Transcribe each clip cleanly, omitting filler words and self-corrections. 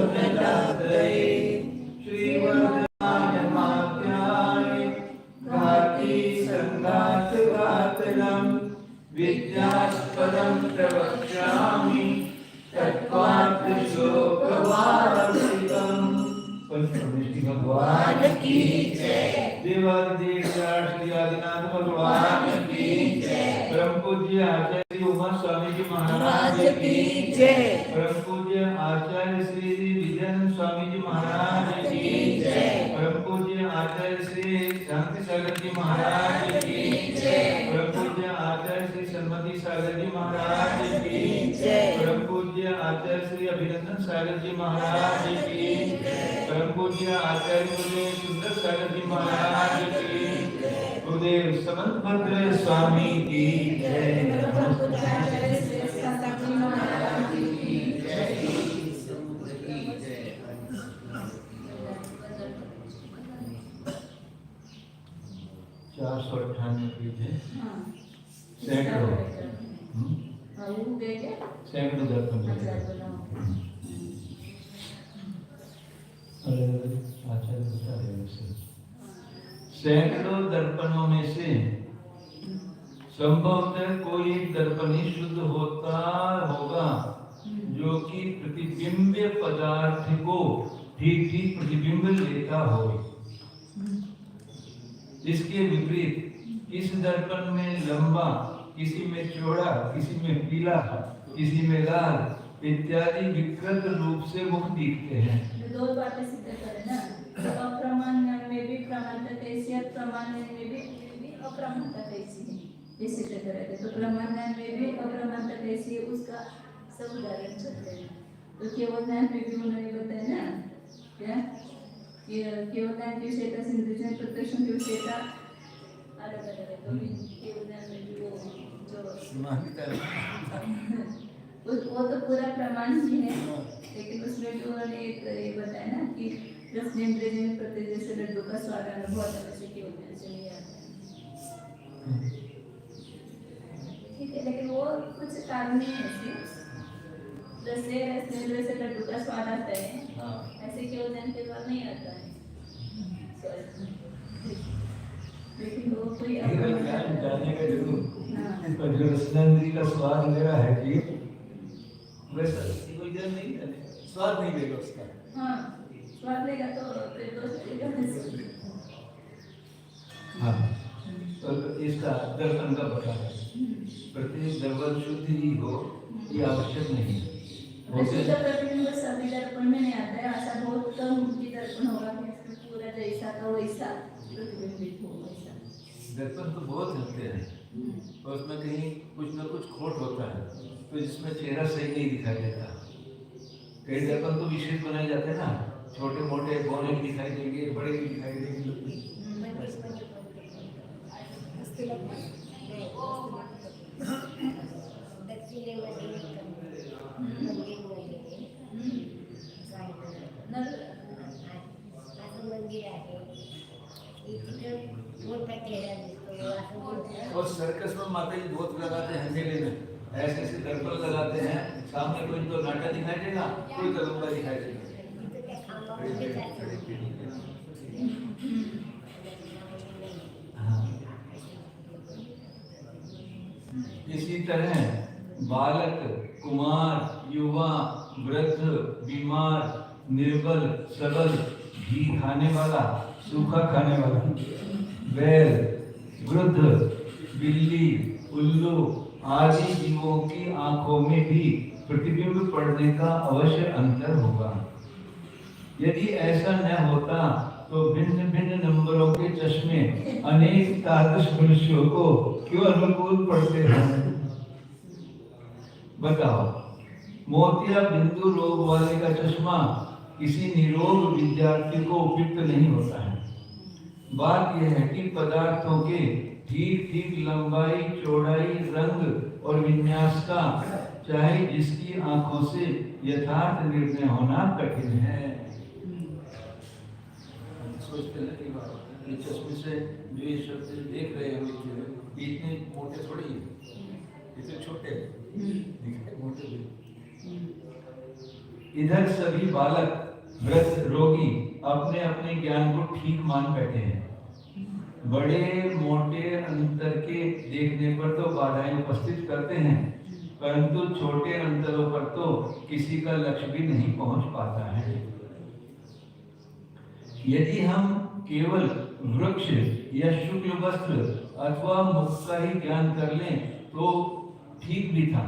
सुनतात्रये श्रीवर्धमानमाख्याय घाति संघात घातनम् विद्यास्पदं प्रवक्ष्यामि तत्त्वात् श्लोकवारसिकम्। पंचमृष्टि भगवान की जय। देवादिदेव श्री आदिनाथ भगवान की जय। परम पूज्य आचार्य उमा स्वामी जी महाराज की जय। परम पूज्य आचार्य श्री विजयन स्वामी जी महाराज की जय। परम पूज्य आचार्य श्री शांति सागर जी महाराज की जय। परम पूज्य आचार्य श्री सन्मति सागर जी महाराज की जय। परम पूज्य आचार्य श्री अभिनंदन सागर जी महाराज की जय। परम पूज्य आचार्य गुरुदेव सुंदर सागर जी महाराज की जय। गुरुदेव समंत भद्र स्वामी की जय। चार सौ 98 पेज है। सैकड़ों सैकड़ों दर्पण आचार्य बता रहे हैं। सैकड़ों दर्पणों में से संभवतः कोई एक दर्पण ही शुद्ध होता होगा जो कि प्रतिबिंब पदार्थ को ठीक ठीक प्रतिबिंब लेता हो। इसके विपरीत इस दर्पण में लंबा, किसी में चौड़ा, किसी में पीला, किसी में लाल इत्यादि विकृत रूप से मुख दिखते हैं। दो बातें सिद्ध करें ना, अप्रमाण में भी प्रमाणता कैसी है, प्रमाण में भी अप्रमाणता कैसी है, ये सिद्ध करें। तो प्रमाण में भी अप्रमाणता कैसी है उसका सब उदाहरण चलते हैं। तो केवल ज्ञान में भी उन्होंने बताया ना, क्या केवल ज्ञान की विषयता सिंधुजन प्रत्यक्ष की विषयता अलग अलग है। तो केवल ज्ञान में भी वो जो वो तो पूरा प्रमाण ही है, लेकिन उसमें भी उन्होंने एक ये बताया ना कि रसनेन्द्रिय में प्रत्येक जैसे लड्डू का स्वाद अनुभव आता है, वैसे केवल ज्ञान से नहीं आता है। ठीक है, लेकिन वो कुछ कारण नहीं है ऐसे, जैसे रसनेन्द्रिय से लड्डू का स्वाद आता है, ऐसे केवल ज्ञान के बाद नहीं आता है। लेकिन वो कोई जानने का जरूर, पर जो रसनेन्द्रिय का स्वाद ले रहा है कि वैसा कोई जन नहीं है, स्वाद नहीं लेगा उसका। हाँ, स्वाद लेगा तो फिर दोस्त लेगा। हाँ, तो इसका दर्पण का बता है, प्रत्येक दर्पण शुद्ध ही हो ये आवश्यक नहीं है। शुद्ध प्रतिबिंब सभी दर्पण में नहीं आता है, ऐसा बहुत कम ही दर्पण होगा कि पूरा जैसा का वैसा प्रतिबिंबित हो। दर्पण तो बहुत होते हैं और उसमें कहीं कुछ न कुछ खोट होता है, तो जिसमें चेहरा सही नहीं दिखाई देता। कई दर्पण तो विशेष बनाए जाते हैं ना, छोटे मोटे बौने भी दिखाई देंगे, बड़े भी दिखाई देंगे। और सर्कस में माता जी बहुत लगाते हैं, मेले में ऐसे ऐसे दर्पण लगाते हैं, सामने कोई तो नाटा दिखाई देगा, कोई तो लंबा दिखाई देगा। इसी तरह बालक, कुमार, युवा, वृद्ध, बीमार, निर्बल, सबल, घी खाने वाला, सूखा खाने वाला, बैल, वृद्ध, बिल्ली, उल्लू आदि जीवों की आंखों में भी प्रतिबिंब पड़ने का अवश्य अंतर होगा। यदि ऐसा न होता तो भिन्न भिन्न नंबरों के चश्मे अनेक तादृश मनुष्यों को क्यों अनुकूल पड़ते हैं? बताओ, मोतिया बिंदु रोग वाले का चश्मा किसी निरोग विद्यार्थी को उपयुक्त नहीं होता है। बात यह है कि पदार्थों के ठीक ठीक लंबाई, चौड़ाई, रंग और विन्यास का चाहे जिसकी आंखों से यथार्थ निर्णय होना कठिन है। सोचते हैं कि चश्मे से जो ये शब्द देख रहे हैं इतने मोटे थोड़ी है, इतने छोटे मोटे। इधर सभी बालक वृद्ध रोगी अपने अपने ज्ञान को ठीक मान बैठे हैं। बड़े मोटे अंतर के देखने पर तो बाधाएं उपस्थित करते हैं, परंतु छोटे अंतरों पर तो किसी का लक्ष्य भी नहीं पहुंच पाता है। यदि हम केवल वृक्ष या शुक्ल वस्त्र अथवा मुख का ही ज्ञान कर लें तो ठीक भी था,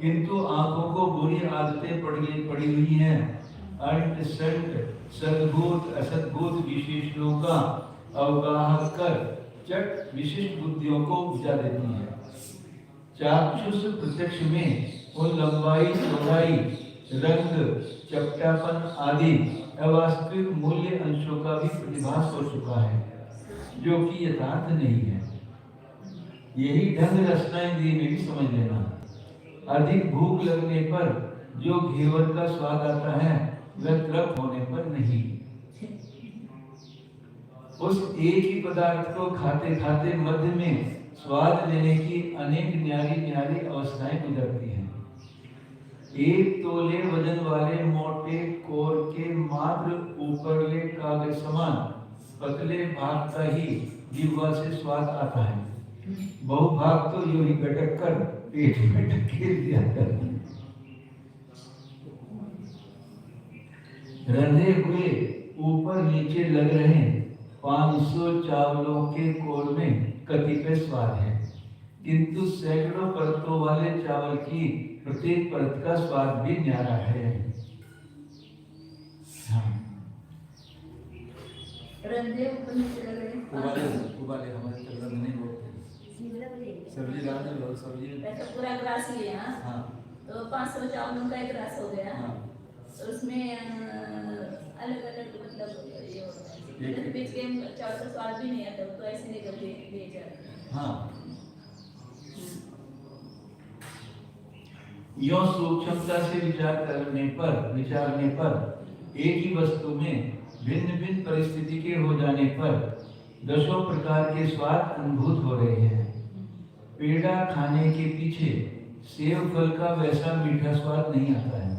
किंतु आंखों को बुरी आदतें पड़ी हुई हैं। अंट संट सद्भूत असद्भूत विशेषणों का अवगाह कर चट विशिष्ट बुद्धियों को बुझा देती है। चाक्षुष प्रत्यक्ष में उन लंबाई चौड़ाई रंग चपटापन आदि अवास्तविक मूल्य अंशों का भी प्रतिभास हो चुका है, जो कि यथार्थ नहीं है। यही ढंग रचना इंद्रिय में भी समझ लेना। अधिक भूख लगने पर जो घेवर का स्वाद आता है वह तृप्त होने पर नहीं। उस एक ही पदार्थ को खाते खाते मध्य में स्वाद लेने की अनेक न्यारी न्यारी अवस्थाएं गुजरती हैं। एक तोले वजन वाले मोटे कोर के मात्र ऊपरले कागज समान पतले भाग का ही जिह्वा से स्वाद आता है। बहु भाग तो यूं ही गटक कर पेट में ढकेल दिया करता है। रंधे हुए ऊपर नीचे लग रहे 500 चावलों के कोल में कतिपय स्वाद है, किंतु सैकड़ों परतों वाले चावल की प्रत्येक परत का स्वाद भी न्यारा है। रंधे ऊपर नीचे लग रहे उबाले हमारे चल नहीं बोलते। सब्जी डालने लो, सब्जी ऐसा पूरा ग्लास लिया। हाँ, तो 500 चावलों का एक ग्लास हो गया। हाँ, तो उसमें अलग अलग मतलब ये होता है, बीच के चावल का स्वाद भी नहीं आता, तो ऐसे निकल ले जाते हैं। हाँ। यों सूक्ष्मता से विचारने पर एक ही वस्तु में भिन्न भिन्न परिस्थिति के हो जाने पर दसों प्रकार के स्वाद अनुभूत हो रहे हैं। पेड़ा खाने के पीछे सेब फल का वैसा मीठा स्वाद नहीं आता है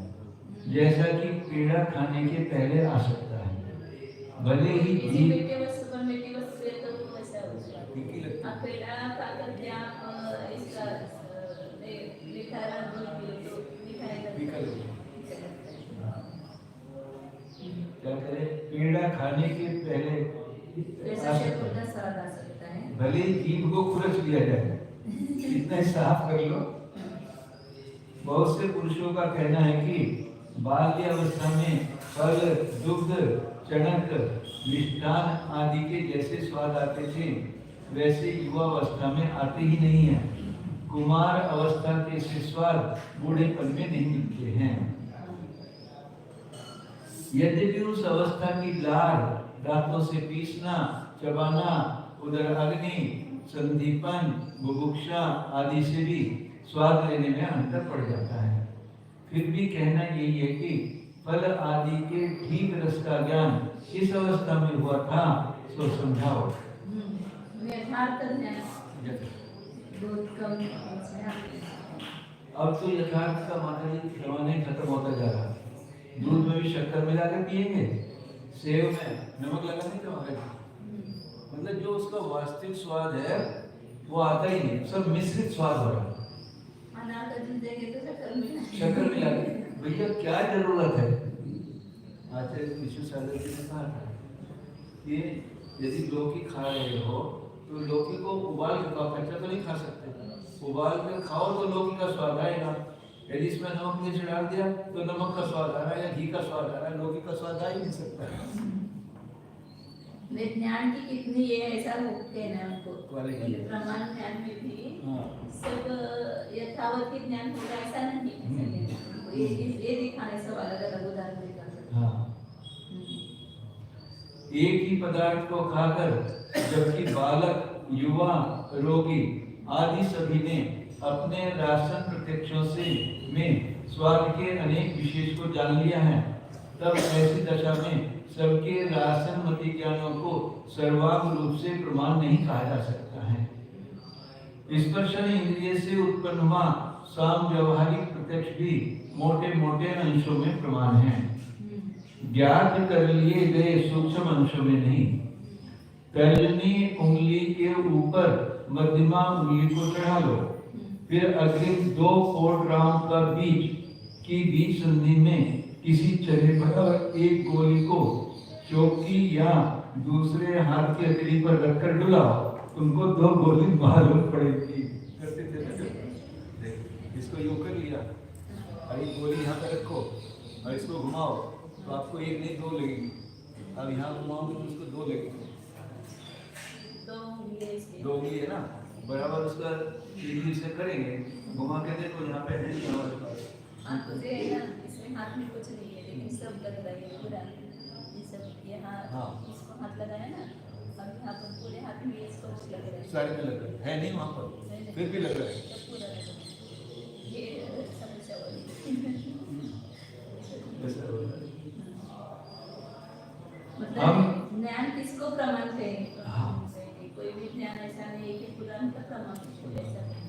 जैसा कि पेड़ा खाने के पहले आ सकता है। भले ही मीठे वस्तु पर मीठी वस्तु से तो वैसा होगा। पेड़ा खाकर क्या इसका मीठा रंग तो मीठा क्या करें, पेड़ा खाने के पहले स्वाद आ सकता है। भले ही जीभ को खुरच लिया जाए, इतना साफ कर लो। बहुत से पुरुषों का कहना है कि बाल्यावस्था में फल दुग्ध चणक मिष्टान आदि के जैसे स्वाद आते थे वैसे युवावस्था में आते ही नहीं है। कुमार अवस्था के से स्वाद बूढ़ेपन में नहीं मिलते हैं। यद्यपि उस अवस्था की लार दांतों से पीसना चबाना उदर अग्नि संदीपन बुभुक्षा आदि से भी स्वाद लेने में अंतर पड़ जाता है। फिर भी कहना यही है कि फल आदि के ठीक रस का ज्ञान इस अवस्था में हुआ था, तो समझाओ। अब तो यथार्थ का माता जी जमाने खत्म होता जा रहा है। दूध में भी शक्कर मिला कर पिएंगे, सेव में नमक लगा नहीं तो मतलब जो उसका वास्तविक स्वाद है वो आता ही नहीं, सब मिश्रित स्वाद हो रहा है। शक्कर मिला के भैया क्या जरूरत है। आचार्य विष्णु सागर जी ने कहा था कि यदि लौकी खा रहे हो तो लौकी को उबाल के खाओ, कच्चा तो नहीं खा सकते। उबाल कर खाओ तो लौकी का स्वाद आएगा। यदि इसमें नमक मिर्च डाल दिया तो नमक का स्वाद आ रहा है या घी का स्वाद आ रहा है, लौकी का स्वाद आ ही नहीं सकता। विज्ञान की कितनी ये ऐसा होते हैं ना उनको प्रमाण ज्ञान में भी सब यथावत ज्ञान होगा ऐसा नहीं। ये दिखाने सब अलग अलग उदाहरण दिखा। एक ही पदार्थ को खाकर जबकि बालक युवा रोगी आदि सभी ने अपने राशन प्रत्यक्षों से में स्वाद के अनेक विशेष को जान लिया है, तब ऐसी दशा में सबके राशन मति ज्ञानों को सर्वांग रूप से प्रमाण नहीं कहा जा सकता है। स्पर्शन इंद्रिय से उत्पन्न हुआ साम व्यवहारिक प्रत्यक्ष भी मोटे मोटे अंशों में प्रमाण है, ज्ञात कर लिए गए सूक्ष्म अंशों में नहीं। तर्जनी उंगली के ऊपर मध्यमा उंगली को चढ़ा लो, फिर अग्रिम 2 कोटराओं का बीच संधि में किसी चने पर एक गोली को चौकी या दूसरे हाथ की हथेली पर रखकर डुलाओ, तुमको 2 गोली मालूम पड़ेगी। करते थे ना, इसको यूं कर लिया और एक गोली यहाँ पे रखो और इसको घुमाओ तो आपको 1 नहीं 2 लगेगी। अब यहाँ घुमाओगे तो उसको 2 लगेगी। 2 उंगली है ना, बराबर उसका सीधी से करेंगे, घुमा के देखो यहाँ पे है हमारे पास। हाथ में कुछ नहीं है लेकिन सब लग रहा है पूरा, ये सब यहाँ इसको हाथ लगाया ना, अब यहाँ पर पूरे हाथ में इसको लग रहा है, साइड में लग रहा है नहीं वहाँ पर, फिर भी लग रहा है, पूरा लग रहा है। ये समस्या वाली मतलब ज्ञान किसको प्रमाण थे? कोई भी ज्ञान ऐसा नहीं है कि पुराण का प्रमाण ऐसा नहीं।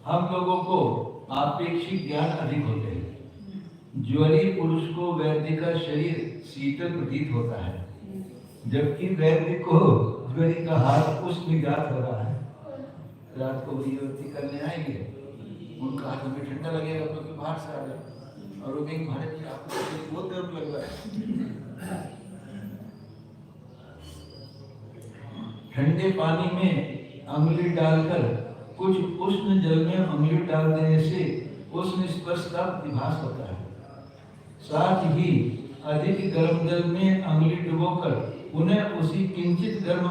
हम लोगों को आपेक्षिक ज्ञान अधिक होते हैं। ज्वरी पुरुष को वैद्य का शरीर शीतल प्रतीत होता है, जबकि वैद्य को ज्वरी का हाथ उष्ण निगात हो रहा है। रात को व्रती करने आएंगे, उनका हाथ हमें ठंडा लगेगा क्योंकि बाहर से आ रहे, और वो कहेंगे महाराज जी आपको बहुत गर्म लग रहा है। ठंडे पानी में अंगुली डालकर कुछ उष्ण जल में अंगुली डाल देने से उष्ण स्पर्श का विभास होता है। साथ ही अधिक गर्म जल में अंगुली डुबोकर पुनः उसी किंचित गर्म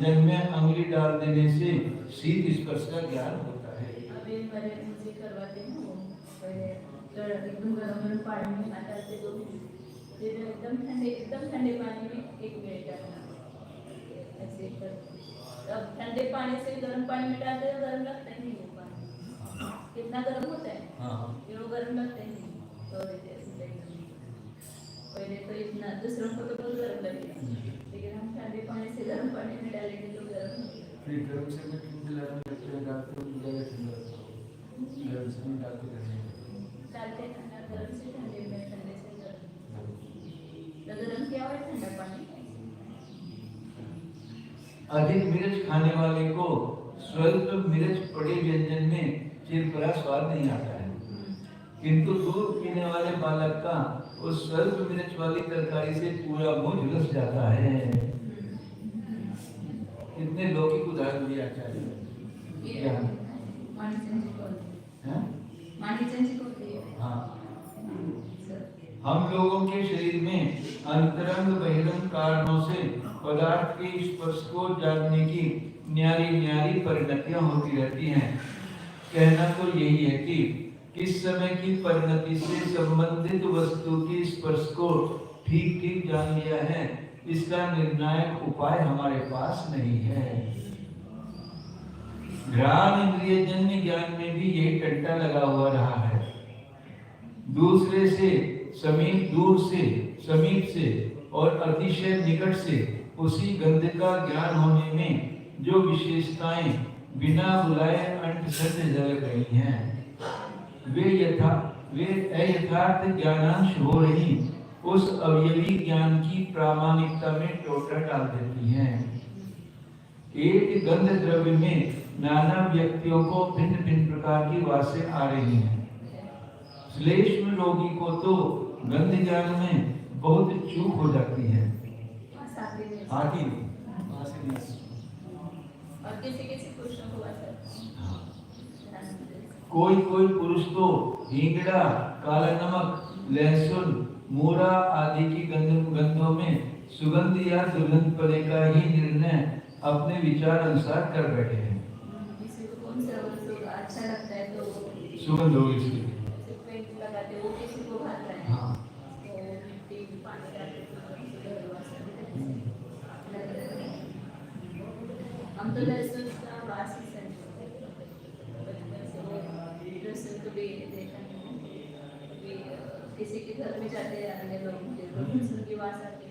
जल में अंगुली डाल देने से शीत स्पर्श का ज्ञान होता है। अभी मेरे मुझे करवाते हैं वो पहले तो एकदम गर्म पानी में डालते तो फिर एकदम ठंडे पानी में 1 मिनट डालना, ऐसे कर। अब ठंडे पानी से गर्म पानी में डालते तो गर्म लगता ही नहीं वो पानी, कितना गर्म होता है, फिर वो गर्म लगता ही नहीं। तो पहले तो इतना दूसरों को तो बहुत गर्म लगेगा, लेकिन हम ठंडे पानी से गर्म पानी में डालेंगे तो गर्म लगेगा। फिर गर्म से में ठंडे लगते हैं, डालते हैं ज़्यादा ठंडा लगता है, गर्म से नहीं डालते ठंडा गर्म से ठंडे में, ठंडे से गर्म, तो गर्म क्या है ठंडा पानी। अधिक मिर्च खाने वाले को स्वल्प मिर्च पड़े व्यंजन में चिरपरा स्वाद नहीं आता है, किंतु दूध पीने वाले बालक का उस स्वल्प मिर्च वाली तरकारी से पूरा मुंह झुलस जाता है। कितने लौकिक उदाहरण दिया आचार्य ने। हम लोगों के शरीर में अंतरंग बहिरंग कारणों से पदार्थ के स्पर्श को जानने की न्यारी न्यारी परिणतियां होती रहती हैं। कहना तो यही है कि किस समय की परिणति से संबंधित वस्तु के स्पर्श को ठीक ठीक जान लिया है, इसका निर्णायक उपाय हमारे पास नहीं है। घ्राण इंद्रिय जन्य ज्ञान में भी यही टंटा लगा हुआ रहा है। दूसरे से समीप, दूर से समीप से और अतिशय निकट से उसी गंध का ज्ञान होने में जो विशेषताएं बिना बुलाए अंट सत्य जल रही हैं, वे अयथार्थ ज्ञानांश हो रही उस अवयवी ज्ञान की प्रामाणिकता में टोटा डाल देती हैं। एक गंध द्रव्य में नाना व्यक्तियों को भिन्न भिन्न प्रकार की वासें आ रही हैं। श्लेष्म रोगी को तो गंध ज्ञान में बहुत चूक हो जाती है। आती नहीं, और किसी पुरुषों को कोई पुरुष तो हींगड़ा, काला नमक, लहसुन, मूरा आदि की गंधों में सुगंध या दुर्गंध पदे का ही निर्णय अपने विचार अनुसार कर बैठे हैं। किसी को कौन सा वस्तु अच्छा लगता है तो सुगंध हो इसलिए लगाते, वो किसी को भाता है। हाँ, पानी डालते हम तो लहसुन का वास ही किसी के घर में जाते आने लोग की वास आती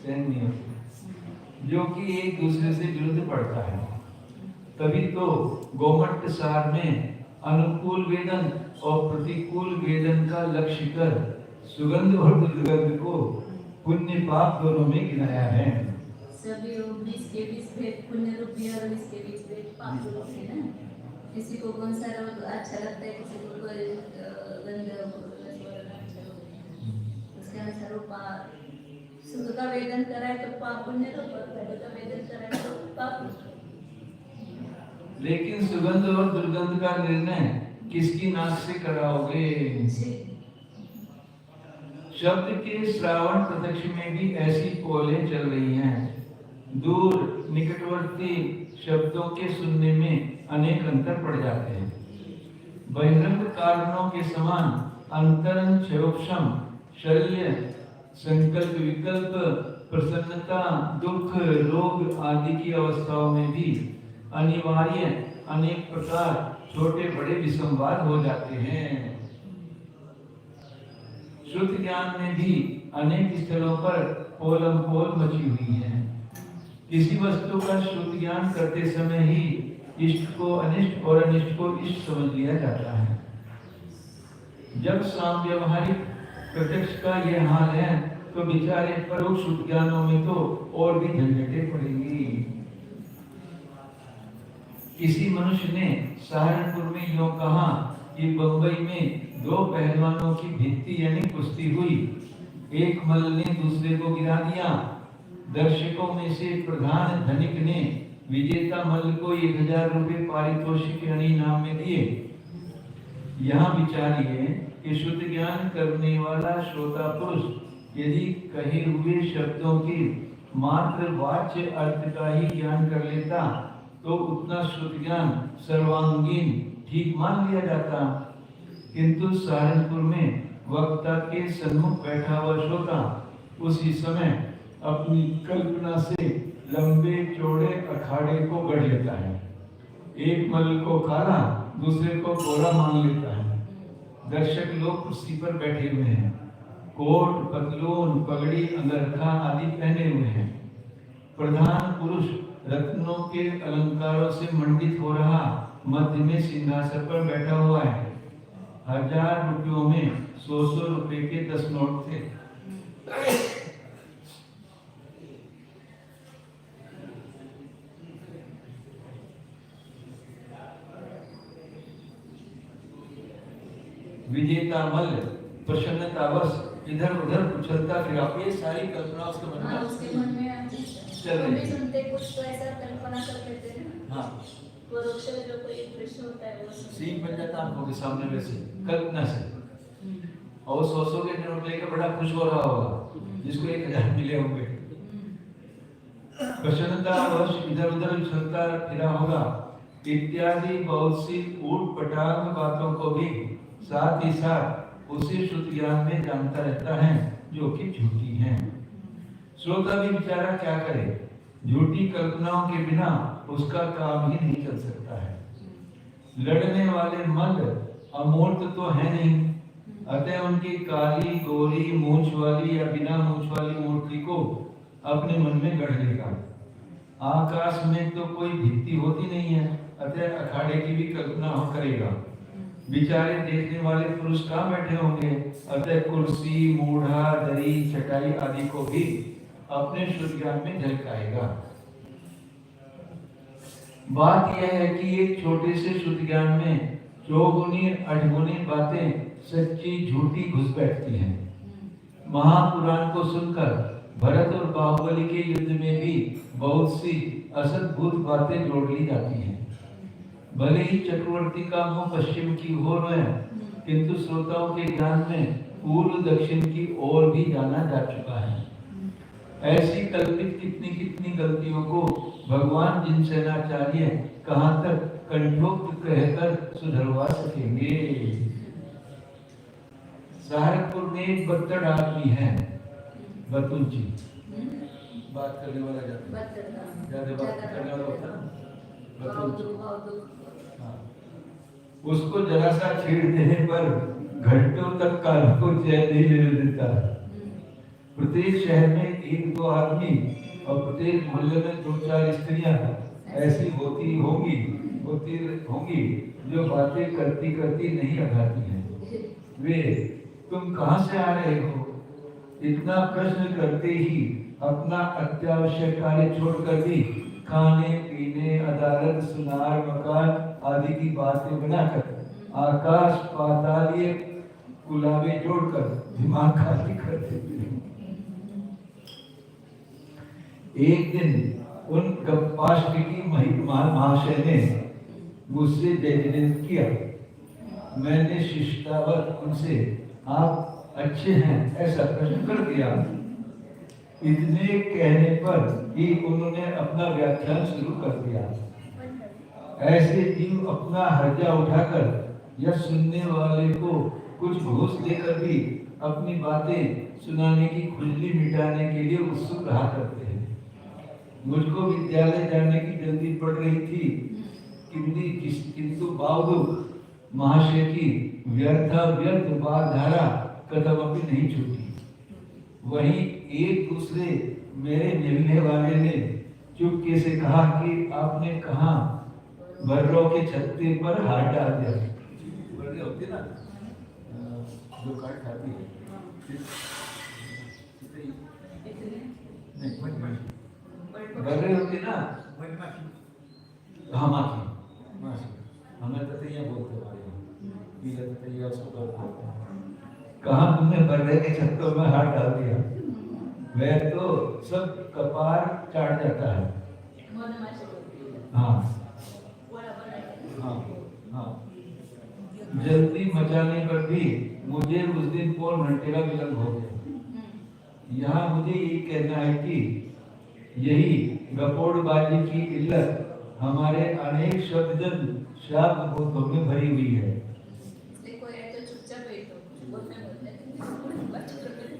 है, जो कि एक दूसरे से विरुद्ध पड़ता है। तभी तो गोमट सार में अनुकूल वेदन और प्रतिकूल वेदन का लक्ष्य कर सुगंध और दुर्गंध को पुण्य पाप दोनों में गिनाया है। सभी 20 के 20 भेद पुण्य रूपी और 20 के 20 भेद पाप रूपी है ना। किसी को कौन सा रंग अच्छा लगता है, किसी को कोई गंध उसके अनुसार रूप सुख का वेदन कराए तो पाप पुण्य रूप, दुख का वेदन कराए तो पाप रूप। लेकिन सुगंध और दुर्गंध का निर्णय किसकी नाक से कराओगे? शब्द के श्रावण प्रत्यक्ष में भी ऐसी पोलें चल रही हैं। दूर निकटवर्ती शब्दों के सुनने में अनेक अंतर पड़ जाते हैं। बहिरंग कारणों के समान अंतरंग क्षयोक्षम शल्य संकल्प विकल्प प्रसन्नता दुख रोग आदि की अवस्थाओं में भी अनिवार्य अनेक प्रकार छोटे बड़े विसंवाद हो जाते हैं। शुद्ध ज्ञान में भी अनेक स्थलों पर पोलम पोल मची हुई है। किसी वस्तु का शुद्ध ज्ञान करते समय ही इष्ट को अनिष्ट और अनिष्ट को इष्ट समझ लिया जाता है। जब सामव्यवहारिक प्रत्यक्ष का यह हाल है तो बेचारे परोक्ष शुद्ध ज्ञानों में तो और भी झंझटें पड़ेंगी। किसी मनुष्य ने सहारनपुर में यूं कहा कि बंबई में 2 पहलवानों की भित्ती यानी कुश्ती हुई। एक मल्ल ने दूसरे को गिरा दिया। दर्शकों में से प्रधान धनिक ने विजेता मल्ल को 1000 रुपए पारितोषिक यानी इनाम में दिए। यहाँ विचारिए कि शुद्ध ज्ञान करने वाला श्रोता पुरुष यदि कहे हुए शब्दों की मात्र वाच्य अर्थ का ही ज्ञान कर लेता तो उतना शुद्ध ज्ञान सर्वांगीण ठीक मान लिया जाता। किंतु सहारनपुर में वक्ता के सन्मुख बैठा हुआ श्रोता उसी समय अपनी कल्पना से लंबे चौड़े अखाड़े को गढ़ लेता है। एक मल्ल को काला दूसरे को गोरा मान लेता है। दर्शक लोग कुर्सी पर बैठे हुए हैं, कोट पतलून पगड़ी अंगरखा आदि पहने हुए हैं। प्रधान पुरुष रत्नों के अलंकारों से मंडित हो रहा मध्य में सिंहासन पर बैठा हुआ है। 1000 रुपयों में 100 रुपए के 10 नोट थे। विजेता मल्ल प्रसन्नतावश इधर उधर उछलता फिरा। ये सारी कल्पना उसके मन में उसके मन में चल रही है। सुनते कुछ तो ऐसा कल्पना कर लेते हैं ना। हाँ, परोक्ष जो कोई दृश्य होता है वो सीन बन जाता आंखों के सामने वैसे कल्पना से। और 100 के नोट लेकर बड़ा खुश हो रहा होगा जिसको 1000 मिले होंगे। प्रसन्नतावश इधर उधर उछलता फिरा होगा इत्यादि बहुत सी ऊट पटांग बातों को भी साथ ही साथ उसी शुद्ध ज्ञान में जानता रहता है जो कि झूठी है। श्रोता भी बेचारा क्या करे, झूठी कल्पनाओं के बिना उसका काम ही नहीं चल सकता है। लड़ने वाले मल्ल अमूर्त तो है नहीं, अतः उनकी काली गोरी मूंछ वाली या बिना मूंछ वाली मूर्ति को अपने मन में गढ़ लेगा। आकाश में तो कोई भित्ति होती नहीं है, अतः अखाड़े की भी कल्पना हो करेगा। बेचारे देखने वाले पुरुष कहाँ बैठे होंगे, अतः कुर्सी मूढ़ा दरी चटाई आदि को भी अपने शुद्ध ज्ञान में झलकाएगा। बात यह है कि एक छोटे से शुद्ध ज्ञान में चौगुनी अठगुनी बातें सच्ची झूठी घुस बैठती हैं। महापुराण को सुनकर भरत और बाहुबली के युद्ध में भी बहुत सी असद्भुत बातें जोड़ ली जाती हैं। भले ही चक्रवर्ती का मुंह पश्चिम की ओर है, किंतु श्रोताओं के ज्ञान में पूर्व दक्षिण की ओर भी जाना जा चुका है। ऐसी कल्पित कितनी कितनी गलतियों को भगवान जिनसेनाचार्य कहां तक कंठोक्त कहकर सुधरवा सकेंगे। सहारनपुर में एक बत्तड़ आदमी है, बतुल जी बात करने वाला ज्यादा बात करने वाला होता है। उसको जरा सा छेड़ देने पर घंटों तक कानों को चैन नहीं लेने देता। प्रत्येक शहर में 1-2 आदमी और प्रत्येक मोहल्ले में 2-4 स्त्रियां ऐसी होती होंगी। होती होंगी जो बातें करती करती नहीं अघाती हैं। वे तुम कहाँ से आ रहे हो इतना प्रश्न करते ही अपना अत्यावश्यक कार्य छोड़कर भी खाने पीने अदालत सुनार मकान आदि की बातें बनाकर आकाश पातालीय गुलाबे जोड़कर दिमाग खाली करते थे। एक दिन उन गप्पाष्टकी महाशय ने मुझसे जयजनित किया। मैंने शिष्टावत उनसे आप अच्छे हैं ऐसा प्रश्न कर दिया। इतने कहने पर ही उन्होंने अपना व्याख्यान शुरू कर दिया। ऐसे जीव अपना हर्जा उठाकर या सुनने वाले को कुछ घूस देकर भी अपनी बातें सुनाने की खुजली मिटाने के लिए उत्सुक रहा करते हैं। मुझको विद्यालय जाने की जल्दी पड़ रही थी, किंतु बावजूद महाशय की व्यर्थ बाधारा कदम अभी नहीं छूटी। वहीं एक दूसरे मेरे मिलने वाले ने चुपके से कहा कि आपने कहा बर्रों के छत्ते पर हाथ डाल दिया। बर्रे होते ना जो काट खाती है बर्रे होते ना हाँ माखी हमें तो तैयार बोलते कहा तुमने बर्रे के छत्तों में हाथ डाल दिया। वह तो सब कपार चाट जाता है। हाँ हाँ हाँ जल्दी मचाने पर भी मुझे उस दिन पौन घंटे का विलंब हो गया। यहाँ मुझे ये कहना है कि यही गपोड़बाजी की इल्लत हमारे अनेक शब्दजन शाब्द बोधों में भरी हुई है।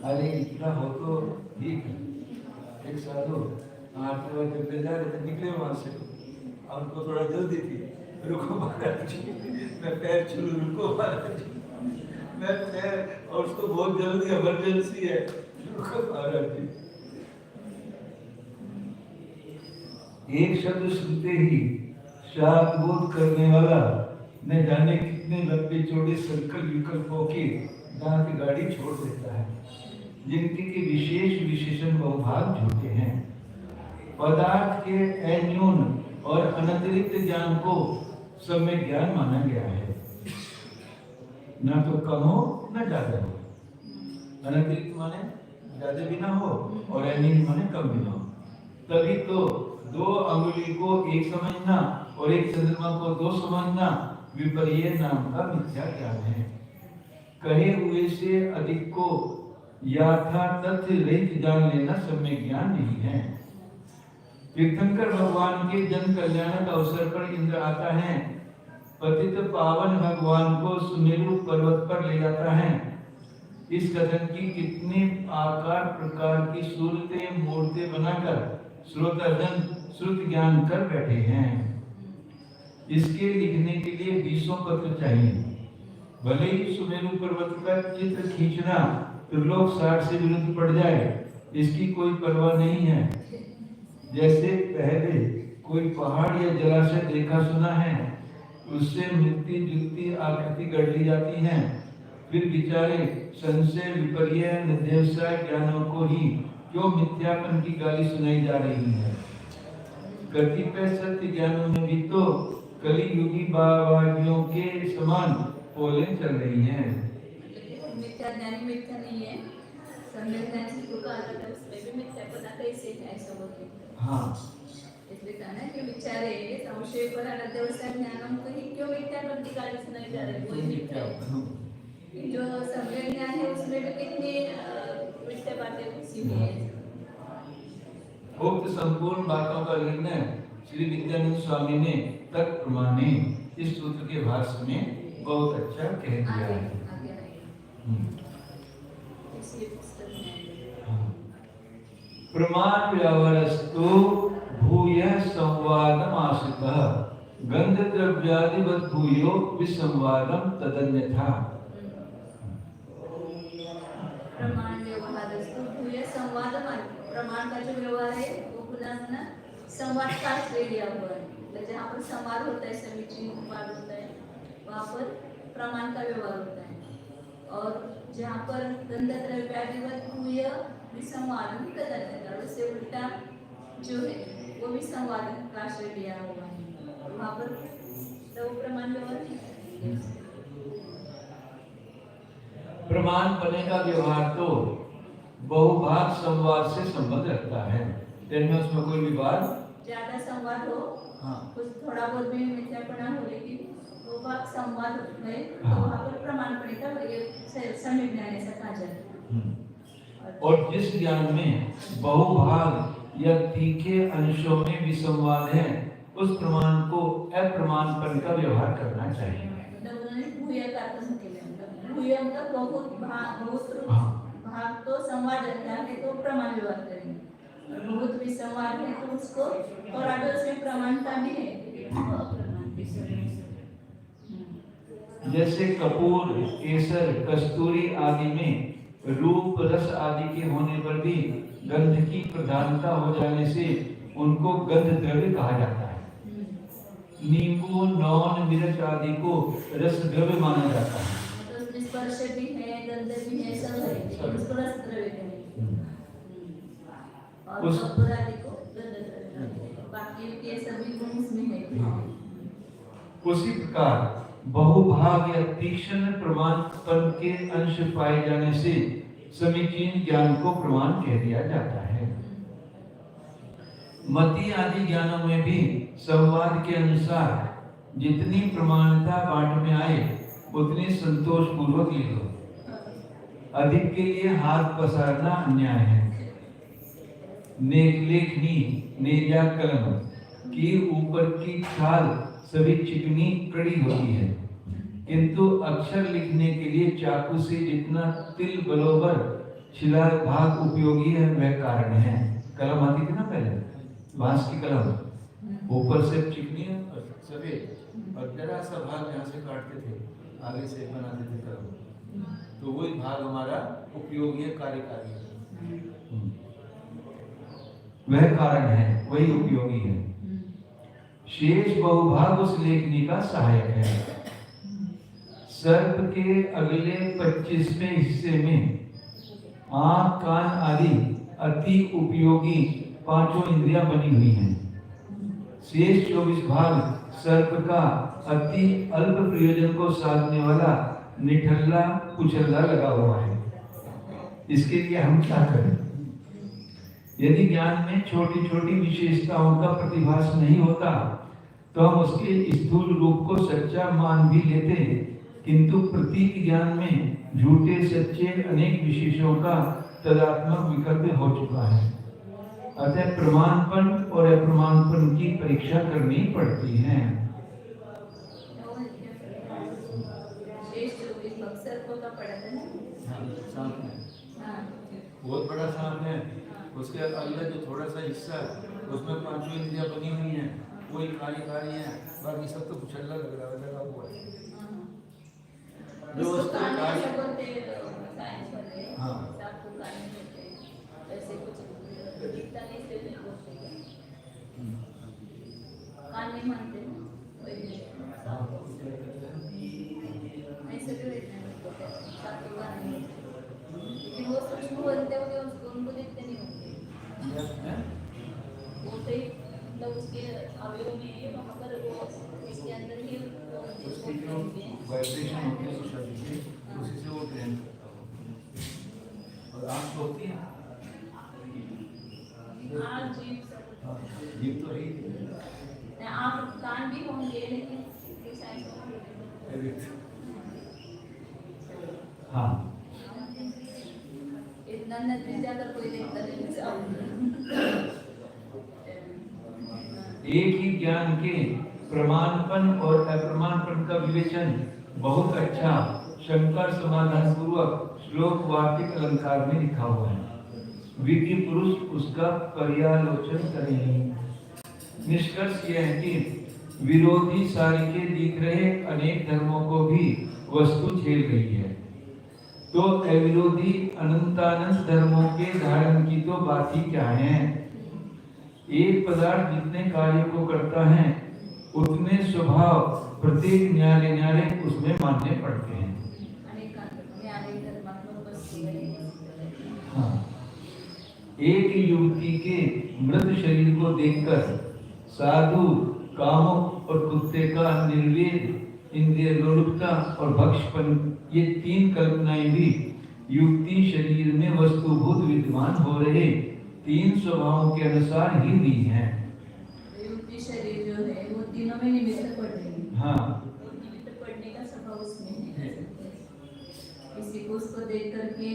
अरे इतना हो तो ठीक है। एक साधु 8 बजे पे जा रहे थे, निकले वहां से। हमको थोड़ा जल्दी थी, रुको महाराज जी, मैं पैर छू रुको महाराज जी, मैं पैर और उसको बहुत जल्दी इमरजेंसी है, रुको महाराज जी। एक शब्द सुनते ही शाब्द बोध करने वाला न जाने कितने लंबे चौड़े सर्कल विकल्पों की दांत गाड़ी छोड़ देता है, जिनके के विशेष विशेषण बहुभाग झूठे हैं। पदार्थ के अन्यून और अनतिरिक्त ज्ञान को सम्य ज्ञान माना गया है। न तो कम हो न ज्यादा हो। अनतिरिक्त माने ज्यादा भी ना हो और अन्यून माने कम भी ना हो। तभी तो 2 अंगुली को एक समझना और एक चंद्रमा को 2 समझना विपर्य नाम का मिथ्या ज्ञान है। कहे हुए से अधिक को यथा तथ्य रहित जान लेना सम्य ज्ञान नहीं है। तीर्थंकर भगवान के जन कल्याण का अवसर पर इंद्र आता है, पतित पावन भगवान को सुमेरु पर्वत पर ले जाता है। इस कथन की कितने आकार प्रकार की सूरतें मूर्तें बनाकर श्रोताजन श्रुत ज्ञान कर बैठे हैं। इसके लिखने के लिए 20 पत्र चाहिए। भले ही सुमेरु पर्वत का चित्र खींचना त्रिलोक सार से विरुद्ध पड़ जाए, इसकी कोई परवाह नहीं है। जैसे पहले कोई पहाड़ या जलाशय देखा सुना है, उससे मिलती जुलती आकृति गढ़ ली जाती है, फिर विचारे संशय विपर्य निर्देवसाय ज्ञानों को ही क्यों मिथ्यापन की गाली सुनाई जा रही है। कतिपय सत्य ज्ञानों में भी तो कलियुगी बाबाजियों के समान पोलें चल रही हैं। मिथ्या ज्ञान मिथ्या नहीं है, सम्यक ज्ञान से तो कहा जाता है, उसमें भी मिथ्या पता कैसे है ऐसा बोलते हैं। हाँ इसलिए कहा ना कि विचारे संशय पर अनध्यवसाय ज्ञानों को ही क्यों मिथ्यापन की गाली सुनाई जा रही है, कोई मिथ्या है। जो सम्यक ज्ञान है उसमें भी कितनी मिथ्या बातें घुसी हुई है। उक्त संपूर्ण बातों का निर्णय श्री विद्यानंद स्वामी ने तर्क प्रमाणे इस सूत्र के भाष्य में बहुत अच्छा कह दिया है। प्रमाण व्यवहारस्तु भूय संवादम आश्रितः गंध द्रव्यादिवत् भूयो विसंवादम तदन्यथा। प्रमाण व्यवहारस्तु भूय संवादम, प्रमाण का जो व्यवहार है वो पुनः संवाद का आश्रय लिया हुआ है। जहाँ पर संवाद होता है, समीचीन वाद होता है, वहाँ पर प्रमाण का व्यवहार होता है। और जहाँ पर गंधद्रव्यादिवत भूय विसंवादम तदन्यथा, उससे उल्टा जो है वो भी संवाद का आश्रय लिया हुआ है, वहाँ पर तो प्रमाण व्यवहार नहीं है। प्रमाण बनने का व्यवहार तो बहुभाग संवाद से संबंध रखता है, जिनमें उसमें कोई विवाद ज्यादा संवाद हो, हाँ, कुछ थोड़ा बहुत भी मिथ्यापना हो, लेकिन वो भाग संवाद है तो हाँ। वहाँ पर प्रमाण पड़ेगा, ये समय ज्ञान ऐसा कहा जाता है। और जिस ज्ञान में बहुभाग या तीखे अंशों में विसंवाद है, उस प्रमाण को अप्रमाणपन का व्यवहार करना चाहिए। मतलब उन्होंने भूय का अर्थ निकाला, मतलब भूय मतलब बहुत भाग, बहुत भाग तो संवाद रहता है तो प्रमाण व्यवहार करेंगे, और बहुत विसंवाद है तो उसको, और आगे उसमें प्रमाणता भी है तो अप्रमाण भी करेंगे। जैसे कपूर, केसर, कस्तूरी आदि में रूप, रस आदि के होने पर भी गंध की प्रधानता हो जाने से उनको गंध द्रव्य कहा जाता है। नींबू, नौन, मिर्च आदि को रस द्रव्य माना जाता है। तो उसमें स्पर्श भी है, गंध भी है, सब है, उसको रस द्रव्य कहेंगे। और कपूर आदि को गंध द्रव्य, बाकी के सभी गुण उसमें है। उसी प्रकार बहुभाग या तीक्ष्ण प्रमाणपन के अंश पाए जाने से समीचीन ज्ञान को प्रमाण कह दिया जाता है। मति आदि ज्ञानों में भी संवाद के अनुसार जितनी प्रमाणता बाट में आए उतनी संतोष पूर्वक ले लो। अधिक के लिए हाथ पसारना अन्याय है। लेखनी, नेजा कलम की ऊपर की छाल सभी चिकनी कड़ी होती है, किंतु अक्षर लिखने के लिए चाकू से जितना तिल बरोबर छिला भाग उपयोगी है वह कारण है। कलम आती थी ना पहले, बांस की कलम, ऊपर से चिकनी और सफेद, और जरा सा भाग यहाँ से काटते थे, आगे से बनाते थे कलम, तो वही भाग हमारा उपयोगी है, कार्यकारी है, वह कारण है, वही उपयोगी है। शेष बहुभाग उस लेखनी का सहायक है। सर्प के अगले 25वें हिस्से में आँख, कान आदि अति उपयोगी पांचों इंद्रियां बनी हुई हैं। शेष 24 भाग सर्प का अति अल्प प्रयोजन को साधने वाला निठल्ला कुचल्ला लगा हुआ है। इसके लिए हम क्या करें? यदि ज्ञान में छोटी छोटी विशेषताओं का प्रतिभास नहीं होता तो हम उसके स्थूल रूप को सच्चा मान भी लेते, किंतु प्रतीक ज्ञान में झूठे सच्चे अनेक विशेषों का तदात्मक विकल्प हो चुका है। अतः प्रमाणपन और अप्रमाणपन की परीक्षा करनी पड़ती है। बहुत बड़ा सांप है, उसके अगले जो थोड़ा सा हिस्सा उसमें पांचों इंद्रियां बनी हुई हैं, कोई कार्यकारी है, बाकी सब तो कुचल्ला लगा हुआ है। जो उसका वो सूक्ष्म बनते होंगे, उनको देखते नहीं होंगे, मतलब उसके अवयव में वहाँ पर वो इसके अंदर ही उसकी जो वाइब्रेशन होती है उस शब्द की, उसी से वो ट्रेन करता है। और आँख होती है, जीव तो ही, आँख कान भी होंगे, लेकिन हाँ, इतना नतीजा कोई देखता नहीं। एक ही ज्ञान के प्रमाणपन और अप्रमाणपन का विवेचन बहुत अच्छा शंकर समाधान पूर्वक श्लोक वार्तिक अलंकार में लिखा हुआ है। विज्ञ पुरुष उसका पर्यालोचन करेंगे। निष्कर्ष यह है कि विरोधी सारिके दिख रहे अनेक धर्मों को भी वस्तु झेल रही है, तो अविरोधी अनंतानंत धर्मों के धारण की तो बात ही क्या है। एक पदार्थ जितने कार्यों को करता है उतने स्वभाव प्रत्येक न्यारे न्यारे उसमें मानने पड़ते हैं। हाँ। एक युवती के मृत शरीर को देखकर साधु, कामुक और कुत्ते का निर्वेद, इंद्रिय लोलुपता और भक्षपन, ये तीन कल्पनाएं भी युवती शरीर में वस्तुभूत विद्यमान हो रहे तीन स्वभावों के अनुसार ही हुई हैं। युवती शरीर जो है वो तीनों में निमित्त पड़ रही है। हाँ, निमित्त पड़ने का स्वभाव उसमें है। किसी को उसको देख करके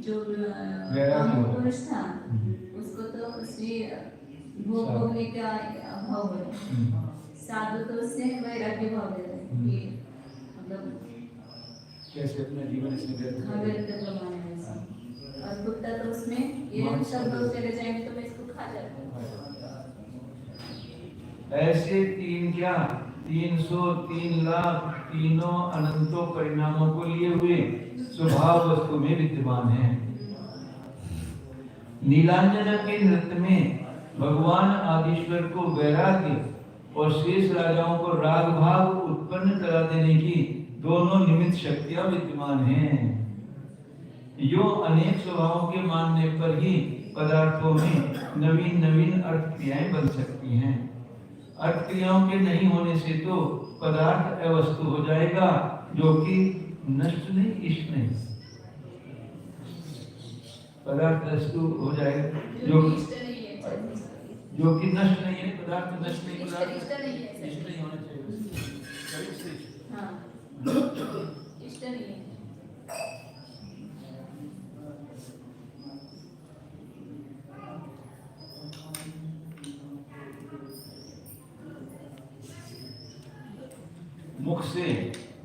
जो पुरुष था उसको तो उसी भोगने का भाव है। साधु तो उससे वैराग्य भाव है कि मतलब कैसे अपना जीवन इसमें व्यर्थ गंवाना है ऐसा। और कुत्ता तो उसमें ये सब लोग चले जाएंगे तो मैं इसको खा जाऊंगा। ऐसे तीन क्या 303 लाख तीनों अनंतों परिणामों को लिए हुए स्वभाव वस्तु में विद्यमान है। नीलांजना के नृत्य में भगवान आदिश्वर को वैराग्य और शेष राजाओं को राग भाव उत्पन्न करा देने की दोनों निमित्त शक्तियां विद्यमान हैं। यो अनेक स्वभावों के मानने पर ही पदार्थों में नवीन नवीन अर्थ क्रियाएं बन सकती हैं। अर्थ क्रियाओं के नहीं होने से तो पदार्थ अवस्तु हो जाएगा, जो कि नष्ट नहीं, इष्ट नहीं। पदार्थ वस्तु हो जाएगा जो कि नष्ट नहीं है। पदार्थ नष्ट नहीं, पदार्थ इष्ट नहीं होना चाहिए। हाँ, इष्ट नहीं है। मुख से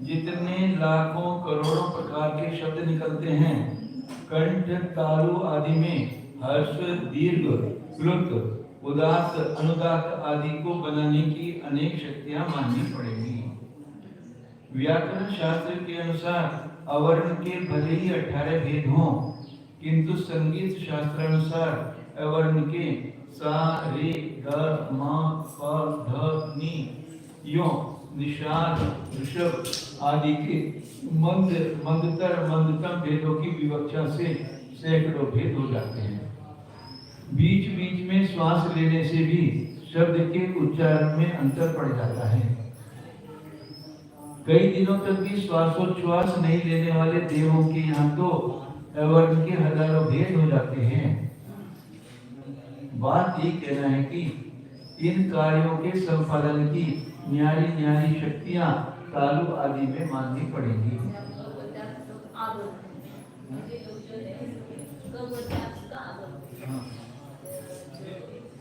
जितने लाखों करोड़ों प्रकार के शब्द निकलते हैं, कंठ, तालु आदि में हर्ष, दीर्घ, प्लुत, उदात्त, अनुदात्त आदि को बनाने की अनेक शक्तियां माननी पड़ेगी। व्याकरण शास्त्र के अनुसार अवर्ण के भले ही 18 भेद हों, किंतु संगीत शास्त्र अनुसार अवर्ण के सा, रे, ग, म, प, ध, नि, यो, निषाद, ऋषभ आदि के मंद, मंदतर, मंदतम भेदों की विवक्षा से सैकड़ों भेद हो जाते हैं। बीच बीच में श्वास लेने से भी शब्द के उच्चारण में अंतर पड़ जाता है। कई दिनों तक भी श्वासोच्छ्वास नहीं लेने वाले देवों के यहाँ तो अवर्ण के हजारों भेद हो जाते हैं। बात ये कहना है कि इन कार्यों के संपादन की न्यारी न्यारी शक्तियां तालु आदि में माननी पड़ेगी।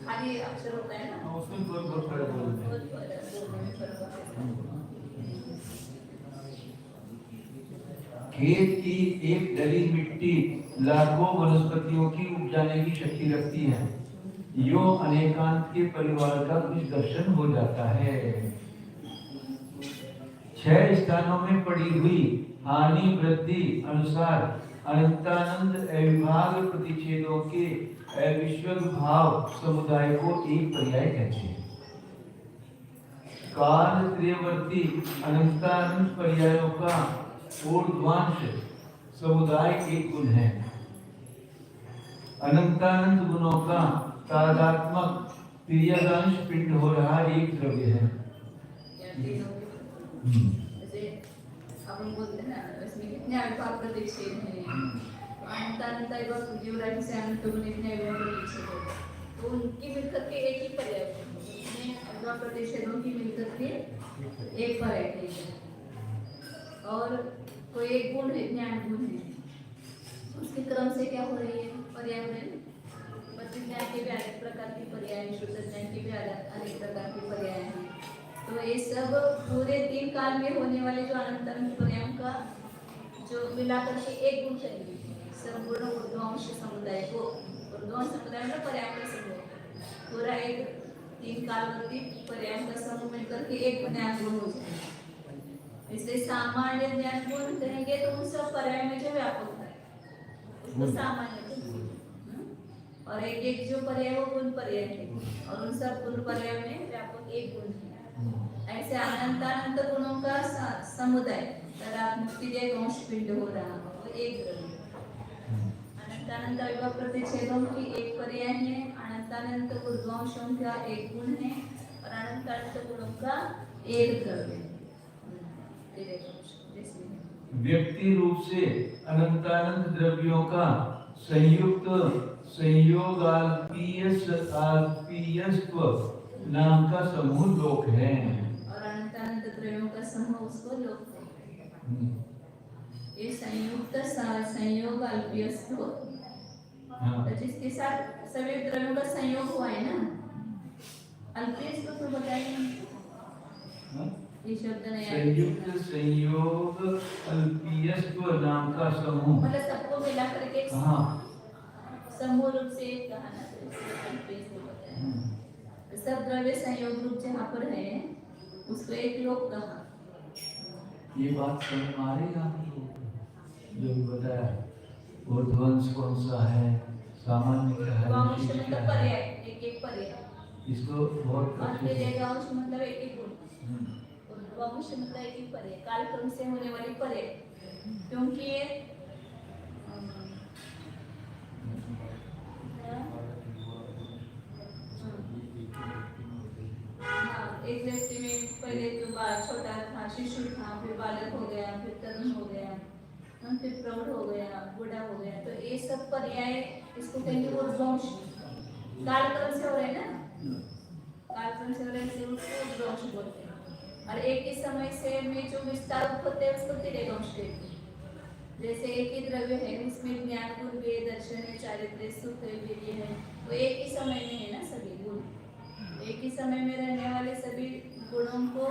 खाली अक्षर होता है ना, उसमें बहुत फर्क होता है। खेत की एक डली मिट्टी लाखों वनस्पतियों की उपजाने की शक्ति रखती है। यो अनेकांत के परिवार का कुछ दर्शन हो जाता है। 6 स्थानों में पड़ी हुई हानि वृद्धि अनुसार अनंतानंद अविभाग प्रतिच्छेदों के अविश्वक भाव समुदाय को एक पर्याय कहते हैं। काल त्रयवर्ती अनंतानंद पर्यायों का ऊर्ध्वांश समुदाय एक गुण है। अनंतानंद गुणों का तादात्मक तिर्यकांश पिंड हो रहा एक द्रव्य है। जैसे अपन बोलते हैं ना, इसमें कितने अविभाग प्रतिच्छेद हैं। अनंत जीवराशि से अनंत गुण इतने अविभाग प्रतिच्छेद हैं, तो उनकी मिलकर के एक ही पर्याय है। अविभाग प्रतिच्छेदों की मिलकर के एक पर्याय है। और कोई एक गुण है, ज्ञान गुण है, उसके क्रम से क्या हो रही है पर्यावरण। ज्ञान के भी अनेक प्रकार की पर्याय, शुद्ध ज्ञान के भी अनेक प्रकार की पर्याय हैं। तो ये सब पूरे 3 काल में होने वाले जो अनंत पर्यायों का जो मिलाकर के एक गुण चाहिए संपूर्ण ऊर्ध्वांश समुदाय को। ऊर्ध्वांश समुदाय में पर्यावरण समूह पूरा एक 3 कालवर्ती पर्यायों का समूह मिलकर के एक ज्ञान गुण हो जाए। इसलिए सामान्य ज्ञान गुण कहेंगे तो उन सब पर्याय में जो व्यापक है उसको सामान्य कहेंगे। और एक एक जो पर्याय वो गुण पर्याय है, और उन सब गुण पर्याय में व्यापक एक गुण है। ऐसे अनंतानंत गुणों का समुदाय तर आप मुक्तिदेह अंश पिंड हो रहा वो एक द्रव्य। अनंतानंत अविभव प्रतिच्छेदों की एक पर्याय है, अनंतानंत ऊर्ध्वांशों का एक गुण है और अनंतानंत गुणों का एक द्रव्य है। व्यक्ति रूप से अनंतानंत द्रव्यों का संयुक्त संयोगाल्पीयस्व नाम का समूह लोक है और अनंतानंत द्रव्यों का समूह उसको लोक है। ये संयुक्त संयोग अल्पीयस्व तो जिसके साथ सभी द्रव्यों का संयोग हुआ है ना, अल्पीयस्व तो बताइए ये शब्द नहीं आया। संयुक्त संयोग अल्पीयस्व नाम का समूह मतलब सबको मिला करके एक समूह रूप से एक कहा ना, तो इसलिए अल्पीयस्व बताया। सब द्रव्य संयोग रूप जहाँ पर है उसको एक लोक कहा। ये बात समझ आ रही है आपको? जो भी बताया ऊर्ध्वंश कौन सा है, सामान्य क्या है, वांश मतलब पर्याय, एक एक पर्याय। इसको बहुत अच्छे से वांश मतलब एक एक गुण, वांश मतलब एक एक पर्याय, कालक्रम से होने वाली पर्याय। क्योंकि ये एक व्यक्ति में पहले तो छोटा था, शिशु था, फिर बालक हो गया, फिर तरुण हो गया, फिर प्रौढ़ हो गया, बूढ़ा हो गया, तो ये सब पर्याय इसको कहेंगे ऊर्ध्वंश। कालक्रम से हो रहे ना, कालक्रम से हो रहे से उसको ऊर्ध्वंश बोलते हैं। और एक ही समय से में जो विस्तार होते हैं उसको तिर्यकांश कहते हैं। जैसे एक ही द्रव्य है उसमें ज्ञान गुण वे दर्शन चारित्र्य सुख वीर्य है, वो एक ही समय में है ना सभी गुण, एक ही समय में रहने वाले सभी गुणों को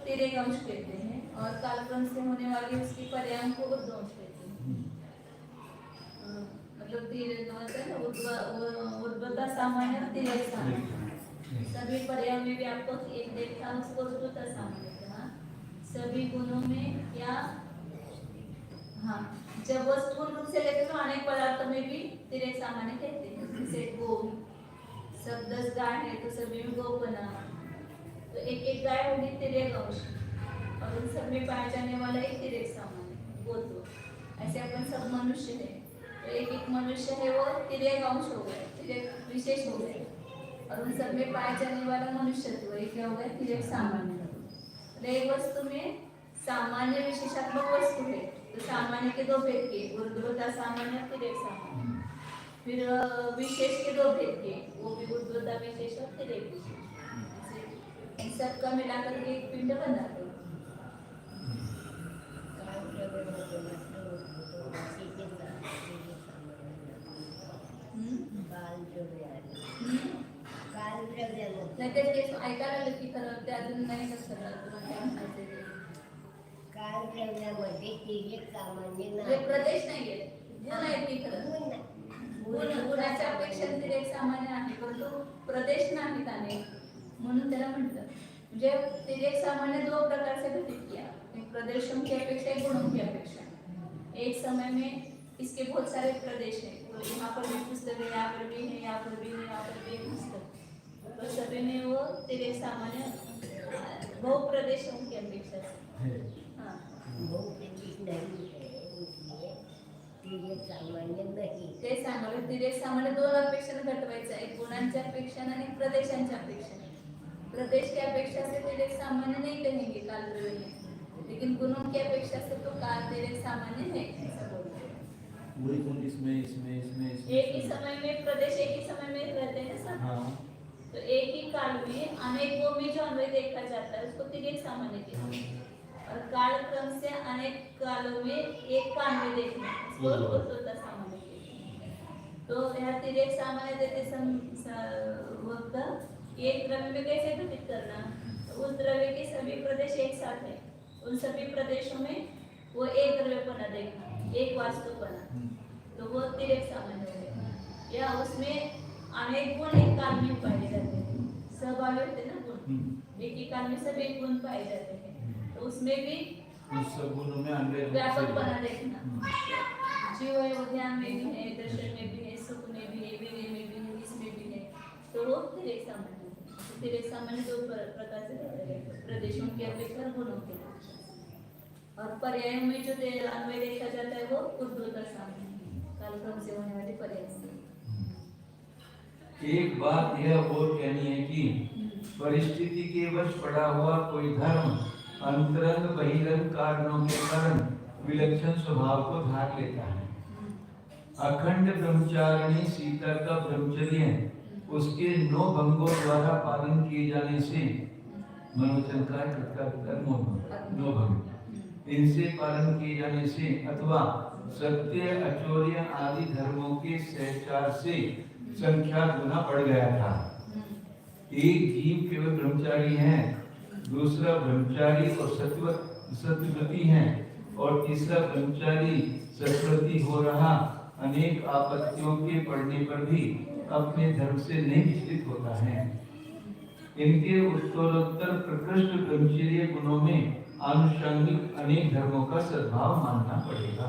तिर्यकांश कहते हैं और कालक्रम से होने वाली उसकी पर्यायों को ऊर्ध्वंश कहते हैं। मतलब ऊर्ध्वता सामान्य और तिर्यक सामान्य, सभी पर्यायों में भी आपको एक देखा उसको ऊर्ध्वता सामान्य कहा। सभी गुणों में या जब वो स्थूल रूप से लेते तो अनेक पदार्थों में भी तिर्यक सामान्य कहते हैं। जैसे गो, सब 10 गाय है तो सभी में गो बना, तो एक एक गाय होगी तिर्यक अंश और उन सब में पाया जाने वाला एक तिर्यक सामान्य गोत्व। ऐसे अपन सब मनुष्य है तो एक एक मनुष्य है वो तिर्यक अंश हो गए, तिर्यक विशेष हो गए, और उन सब में पाया जाने वाला मनुष्यत्व एक क्या हो गया तिर्यक सामान्य। एक वस्तु में सामान्य विशेषात्मक वस्तु है तो सामान्य के दो भेद के, ऊर्ध्वता सामान्य तिर्यक सामान्य, फिर विशेष के दो भेद के, वो भी ऊर्ध्वता विशेष और तिर्यक विशेष, इन सब का मिलाकर के एक पिंड बनाते हैं। ऐकायला की खरं ते अजून नाही कालद्रव्यामध्ये तिर्यक सामान्य नाही, प्रदेश नाहीये, गुण आहे की खरं, गुणाच्या अपेक्षा तिर्यक सामान्य आहे परंतु प्रदेश नाहीत अनेक, म्हणून त्याला म्हणतात। म्हणजे तिर्यक सामान्य दो प्रकार से घटित किया, एक प्रदेशों की अपेक्षा एक गुणों की अपेक्षा। एक समय में इसके बहुत सारे प्रदेश हैं, तो यहाँ पर भी पुस्तक है, यहाँ पर भी है, यहाँ पर भी है, यहाँ पर भी पुस्तक, तो सभी में वो तिर्यक सामान्य बहु प्रदेशों की अपेक्षा से बहुप्रदेश नहीं है, इसलिए तिर्यक सामान्य नहीं। ते सांगावे तिर्यक सामान्य दोन अपेक्षाने घटवायचं आहे, गुणांच्या अपेक्षाने आणि प्रदेशांच्या अपेक्षाने। प्रदेश की अपेक्षा से तिर्यक सामान्य नहीं कहेंगे कालद्रव्य में, लेकिन गुणों की अपेक्षा से तो काल तिर्यक सामान्य है ऐसा बोलते हैं। एक ही समय में प्रदेश एक ही समय में रहते हैं सब, तो एक ही काल में अनेकों में जो अन्वय देखा जाता है उसको तिर्यक सामान्य कहते हैं, और काल क्रम से अनेक कालों में एक का अन्वय देखना उसको ऊर्ध्वता सामान्य कहते हैं। तो यहाँ तिर्यक सामान्य देते वक्त एक द्रव्य में कैसे घटित करना, तो उस द्रव्य के सभी प्रदेश एक साथ है, उन सभी प्रदेशों में वो एक द्रव्यपना देखना, एक वास्तुपना, तो वो तिर्यक सामान्य है। या उसमें अनेक गुण एक काल में पाए जाते हैं, सहभागी होते ना गुण, एक ही काल में सभी गुण पाए जाते हैं, तो उसमें भी सब गुणों में व्यापक बना देखना, जीव है वो ध्यान में भी है, दर्शन में भी है, सुख में भी है, वीर्य में भी है, इसमें भी है, तो वो तिर्यक सामान्य है। फिर एक सामान्य दो प्रकार से प्रदेशों की अपेक्षा गुणों के और पर्याय में जो अन्वय देखा जाता है वो उद्भूत सामान्य कालक्रम से होने वाले पर्याय से। एक बात यह और कहनी है कि परिस्थिति के वश पड़ा हुआ कोई धर्म अंतरंग बहिरंग कारणों के कारण विलक्षण स्वभाव को धार लेता है। अखंड ब्रह्मचारिणी सीता का ब्रह्मचर्य उसके 9 भंगों द्वारा पालन किए जाने से मनोचन का 9 भंग इनसे पालन किए जाने से अथवा सत्य अचौर्य आदि धर्मों के सहचार से संख्या गुना बढ़ गया था। एक जीव केवल ब्रह्मचारी है, दूसरा ब्रह्मचारी और सत्यव्रती है और तीसरा ब्रह्मचारी सत्यव्रती हो रहा अनेक आपत्तियों के पड़ने पर भी अपने धर्म से नहीं विचलित होता है। इनके उत्तरोत्तर प्रकृष्ट ब्रह्मचर्य गुणों में आनुषंगिक अनेक धर्मों का सद्भाव मानना पड़ेगा।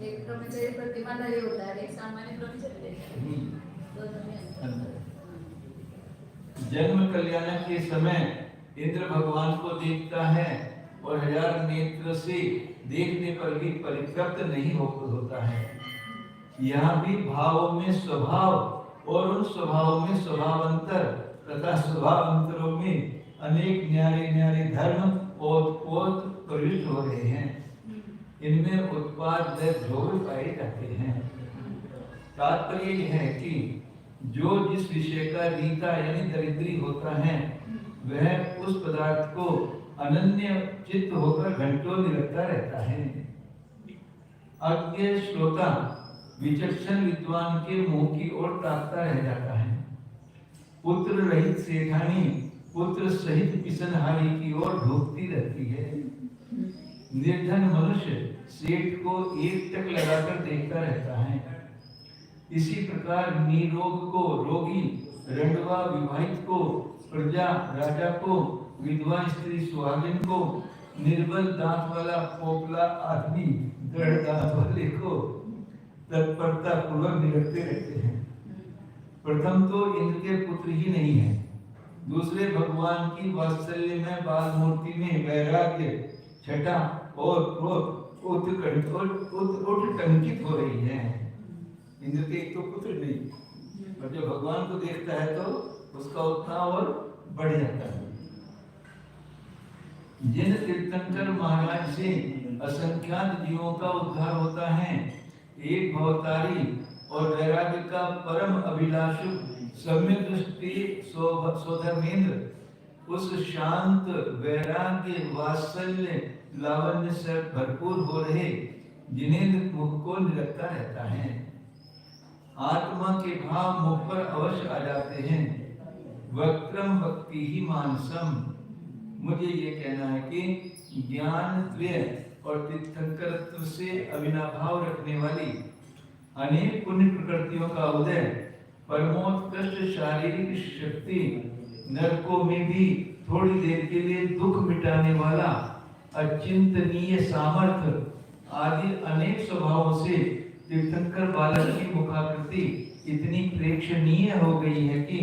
एक ब्रह्मचर्य प्रतिमाधारी होता है, एक सामान्य ब्रह्मचर्य। जन्म कल्याण के समय इंद्र भगवान को देखता है और 1000 नेत्र से देखने पर भी परितृप्त नहीं होता है। यहाँ भी भावों में स्वभाव और उन स्वभावों में स्वभावांतर तथा स्वभावांतरों में अनेक न्यारे न्यारे धर्म और प्रविष्ट हो रहे हैं। इनमें उत्पाद ध्रुव पाए जाते हैं। तात्पर्य यह है कि जो जिस विषय का रीता यानी दरिद्री होता है वह उस पदार्थ को अनन्य चित्त होकर घंटों निरखता रहता है। अज्ञ श्रोता विचक्षण विद्वान के मुंह की ओर ताकता रह जाता है। पुत्र रहित सेठानी पुत्र सहित पिसनहारी की ओर ढूंढती रहती है। निर्धन मनुष्य सेठ को एकटक लगाकर देखता रहता है। इसी प्रकार निरोग को रोगी, रंडवा विवाहित को प्रजा, राजा को विधवा स्त्री सुहागिन को, निर्बल दांत वाला पोपला आदमी दृढ़ दांत वाले को तत्परता पूर्वक निरखते रहते हैं। प्रथम तो इंद्र के पुत्र ही नहीं है, दूसरे भगवान की वात्सल्य में बाल मूर्ति में वैराग्य, छटा और क्रोध उत्कंठित हो रही है। इंद्र के एक तो पुत्र नहीं, और जब भगवान को देखता है तो उसका उतना और बढ़ जाता है। जिन तीर्थंकर महाराज से असंख्यात जीवों का उद्धार होता है, एक भवतारी और वैराग्य का परम अभिलाषु सम्यक दृष्टि सोधर्मेंद्र उस शांत वैराग्य वात्सल्य लावण्य से भरपूर हो रहे जिनेंद्र मुख को निरखता रहता है। आत्मा के भाव मुख पर अवश्य आ जाते हैं। वक्रम भक्ति ही मानसम। मुझे ये कहना है कि ज्ञान त्वय और तीर्थंकरत्व से अविनाभाव रखने वाली अनेक पुण्य प्रकृतियों का उदय, परमोत्कृष्ट शारीरिक शक्ति, नरकों में भी थोड़ी देर के लिए दुख मिटाने वाला अचिंतनीय सामर्थ्य आदि अनेक स्वभावों से तीर्थंकर बालक की मुखाकृति इतनी प्रेक्षणीय हो गई है कि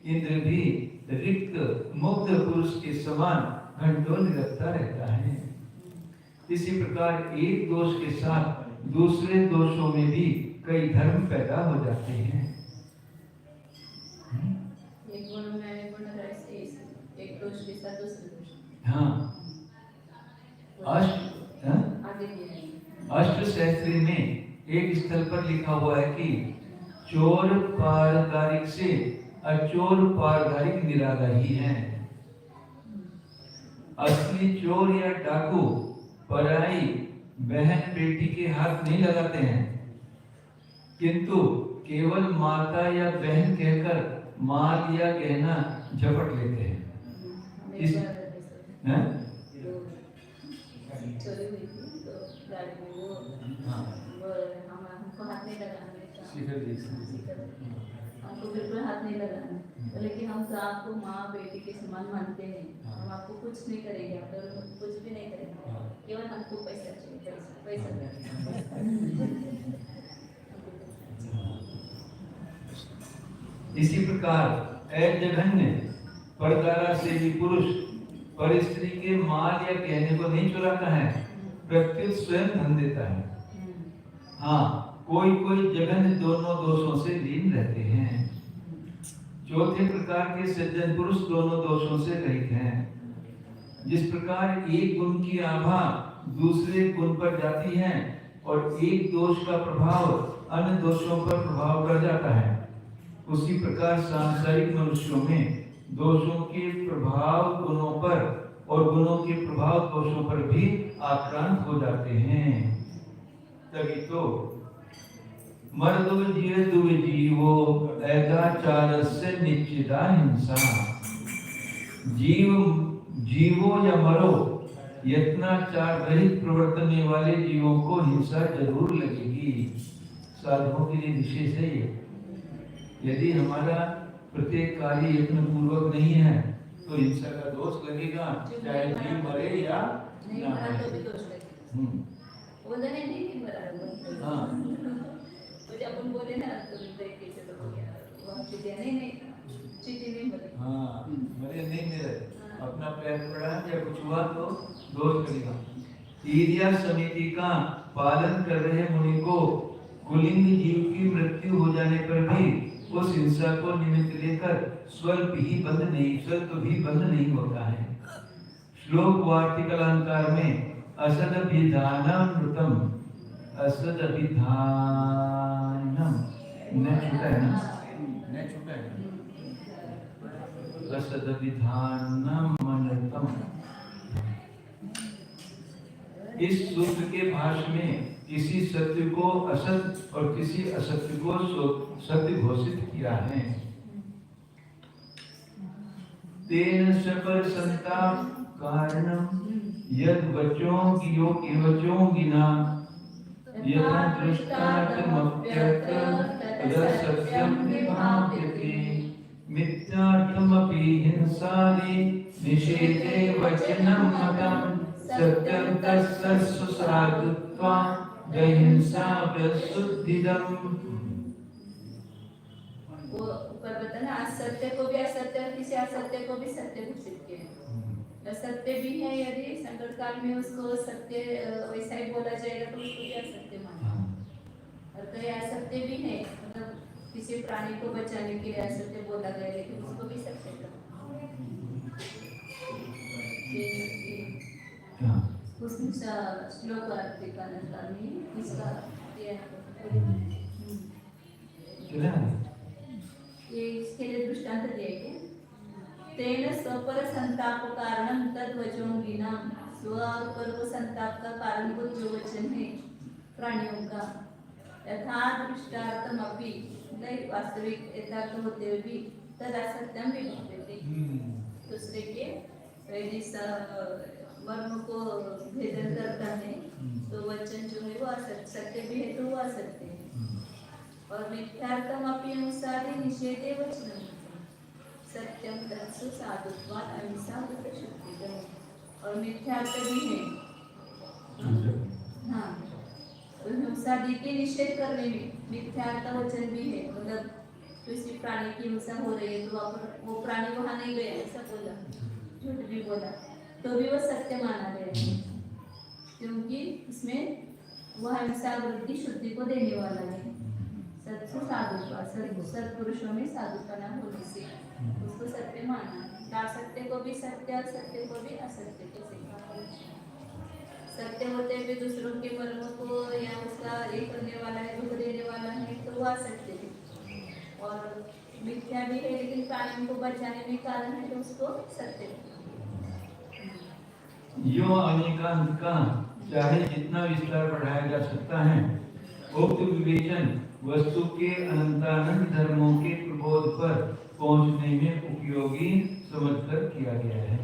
इंद्र भी रिक्त मुग्ध पुरुष के समान घंटों निरखता रहता है। इसी प्रकार एक दोष के साथ दूसरे दोषों में भी कई धर्म पैदा हो जाते हैं। एक गुण में एक दोष के साथ दूसरे दोष। हाँ, अष्ट सहस्त्री में एक स्थल पर लिखा हुआ है कि चोर पारदारिक से अचोर पारदारिक निराला ही है। असली चोर या डाकू पराई बहन बेटी के हाथ नहीं लगाते हैं, किंतु केवल माता या बहन कहकर माल या गहना झपट लेते हैं। इस चोरी हुई थी तो गाड़ी में वो हमको हाथ नहीं लगाना, हमको बिल्कुल हाथ नहीं लगाना, लेकिन हम तो आपको माँ बेटी के समान मानते हैं, हम आपको कुछ नहीं करेंगे, आप लोग कुछ भी नहीं करेंगे, केवल हमको पैसा चाहिए, पैसा। इसी प्रकार जघन्य परदारा से भी पुरुष पर स्त्री के माल या कहने को नहीं चुराता है, प्रत्युत स्वयं धन देता है। हाँ, कोई कोई जघन्य दोनों दोषों से लीन रहते हैं। चौथे प्रकार के सज्जन पुरुष दोनों दोषों से रहित हैं। जिस प्रकार एक गुण की आभा दूसरे गुण पर जाती है और एक दोष का प्रभाव अन्य दोषों पर प्रभाव कर जाता है, उसी प्रकार सांसारिक मनुष्यों में दोषों के प्रभाव गुणों पर और गुणों के प्रभाव दोषों पर भी आक्रांत हो जाते हैं। तभी तो मर्दो जीवो एदाचारस्य निश्चिता हिंसा। जीवो या मरो, यत्नाचार रहित प्रवर्तने वाले जीवों को हिंसा जरूर लगेगी। साधुओं के लिए विशेष है ये। यदि हमारा प्रत्येक कार्य यत्न पूर्वक नहीं है तो हिंसा का दोष लगेगा, चाहे जीव मरे या नहीं ना मरा तो मरे। भी दोष लगेगा। वो जाने नहीं मरा। हाँ। तो जब अपन बोले ना तो कैसे तो हो गया, वो चीजें नहीं चीजें नहीं मरे। हाँ, मरे नहीं मेरे, अपना पैर पड़ा या कुछ हुआ तो दोष लगेगा। ईर्ष्या समिति का पालन कर रहे मुनि को कुलिंग जीव की मृत्यु हो जाने पर भी उस हिंसा को निमित्त लेकर स्वल्प भी बंद नहीं होता है। श्लोक वार्तिक अलंकार में असद अभिधानमृतम, असद अभिधानम न छूटा है ना, न छूटा है, असद अभिधानम अमृतम। इस सूत्र के भाष्य में किसी सत्य को असत और किसी असत्य को सत्य घोषित किया है। तेन सपर संताप कारणम यद वचों गिना यथा दृष्टार्थमप्यत्र तदसत्यम विभाव्यते मिथ्यार्थमपि हिंसादि निषेधे वचनं मतम् सत्यं तस्य साधुत्वा अहिंसा प्रशुद्धिदम्। वो ऊपर बताना असत्य को भी असत्य और किसी असत्य को भी सत्य घोषित किया। असत्य भी है, यदि संकट काल में उसको सत्य वैसा ही बोला जाएगा तो उसको भी असत्य माना। और कई असत्य भी है, मतलब किसी प्राणी को बचाने के लिए असत्य बोला गया लेकिन उसको भी सत्य कहा। उसमें श्लोक आर्थिक अलंकार में इसका ये इसके लिए दृष्टांत दिया है। तेन स्वपर संताप कारणम तद वचोंगिना, स्व और पर को संताप का कारणभूत जो वचन है प्राणियों का, यथार्थ दृष्टार्थमपि वास्तविक यथार्थ होते हुए भी तद असत्यम विभाव्यते। दूसरे के यदि मर्म को भेदन करता है तो वचन जो है वो सत्य भी है तो वो असत्य है। और मिथ्यार्थमपि अनुसारे निषेधे वचनं सत्यम तत्सु साधुत्वात् अहिंसा प्रशुद्धिदम्। और मिथ्यार्थ भी है, हाँ, हिंसादि के निषेध करने में मिथ्यार्थ वचन भी है। मतलब किसी प्राणी की हिंसा हो रही है तो वो प्राणी वहां नहीं गया ऐसा बोला, झूठ भी बोला तो भी वो सत्य माना गया, क्योंकि इसमें वह हिंसा वृद्धि शुद्धि को देने वाला है। सत्य साधुत्व, सत्पुरुषों में साधुपना होने से उसको सत्य माना। असत्य को भी सत्य और सत्य को भी असत्य के सिखा। सत्य होते हुए दूसरों के मर्म को या उसका ये करने वाला है, दुख देने वाला है तो वह असत्य है। और मिथ्या भी है लेकिन प्राणियों को बचाने में कारण है तो उसको सत्य है। यो अनेकांत का चाहे जितना विस्तार बढ़ाया जा सकता है, उक्त विवेचन वस्तु के अनंतानंद धर्मों के प्रबोध पर पहुंचने में उपयोगी समझकर किया गया है।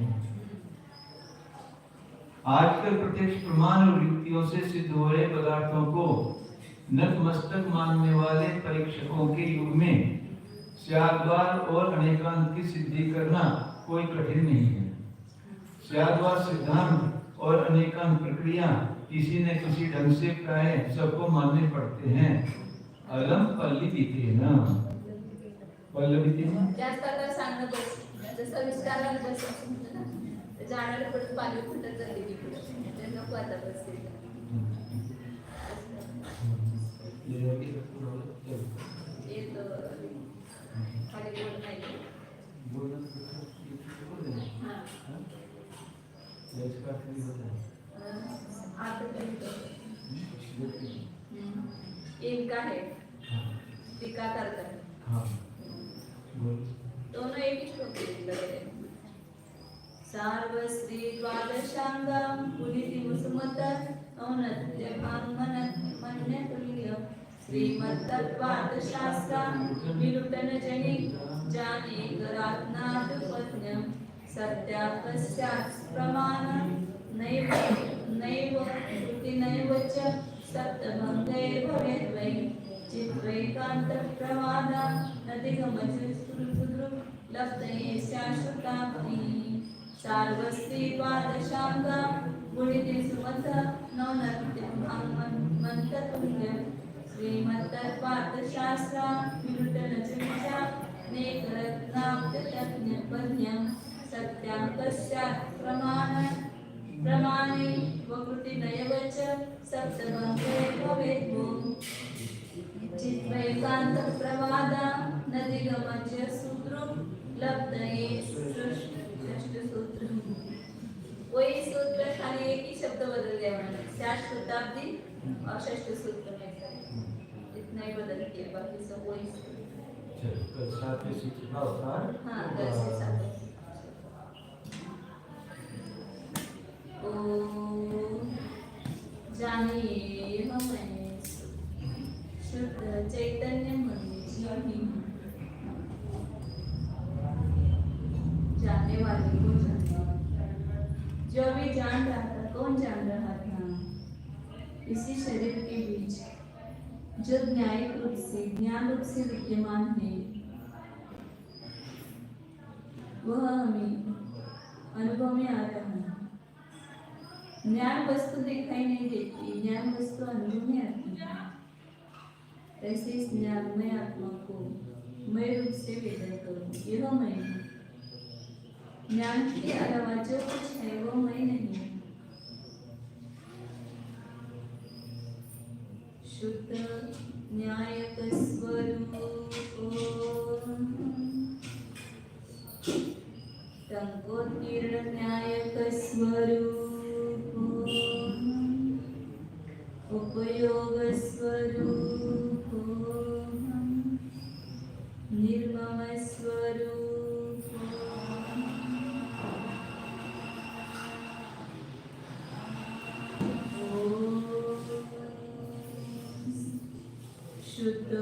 आजकल प्रत्यक्ष प्रमाण और युक्तियों से सिद्ध हो रहे पदार्थों को नतमस्तक मानने वाले परीक्षकों के युग में स्याद्वार और अनेकांत की सिद्धि करना कोई कठिन नहीं है। स्याद्वार सिद्धांत और अनेकांत प्रक्रिया किसी न किसी ढंग से प्राय सबको मानने पड़ते हैं। अलम पल्ली बीते ना, पल्ली बीते ना, जास्त आता सांगत जसा विस्ताराला बसायचं म्हणलं ना, तर जाणारे परत पाणी फुटत जाते की पुढे, ते नको आता बसते. येत खाली बोल नाही. हां इनका है टीका करतात दोनों एक ही श्लोक आहे. सार्वश्री द्वादशांगम पुनिति मुसुमत औनत्य भांगमनत मन्यतुल्य श्रीमत्तत्वार्थ शास्त्रम विलुटन जनि जाने गरात्नाथ पत्न्यम सत्यापस्यात् प्रमाणं नैव नैव श्रुति नैव च सप्तभङ्गे भवेत् वै चित्वैकान्तप्रवादा नदिगमचुस्रुद्रु लब्धये शाश्वताग्नि सार्वस्त्री द्वादशांगा गुणिते सुमत नवनत्यं भाङ्मन्ततुल्यं श्रीमत्तत्त्वार्थशास्त्रा विरुद्धनचविचा नेकरत्नाब्दतज्ञपद्यं सत्याङ्कस्यात् प्रमाणे वकृतिनैव च सप्तभङ्गे भवेत् भो चित्वैकान्तप्रवादा नदिगमस्य सूत्रं लब्धये सूत्र वही सूत्र खाली एक ही शब्द बदल दिया मैंने षष्ठ शताब्दी और षष्ठ सूत्र में इतना ही बदल किया बाकी सब वही हाँ 10 से 7 ओ जानिए हमें शुद्ध चैतन्य मंदिर जानने वाले को जो भी जान रहा था, कौन जान रहा था? इसी शरीर के बीच जो न्यायिक रूप से ज्ञान रूप से विद्यमान है, वह हमें अनुभव में आ रहा है। ज्ञान वस्तु दिखाई नहीं देती, ज्ञान वस्तु अनुभव में आती है। ऐसे इस ज्ञानमय आत्मा को मैं रूप से वेदन करूं, यह मैं हूं। ज्ञान के अलावा जो कुछ है वो मैं नहीं। शुद्ध न्यायक स्वरूप तंकोत्तीर्ण न्यायक स्वरूप उपयोग स्वरूप निर्मम स्वरूप शुद्ध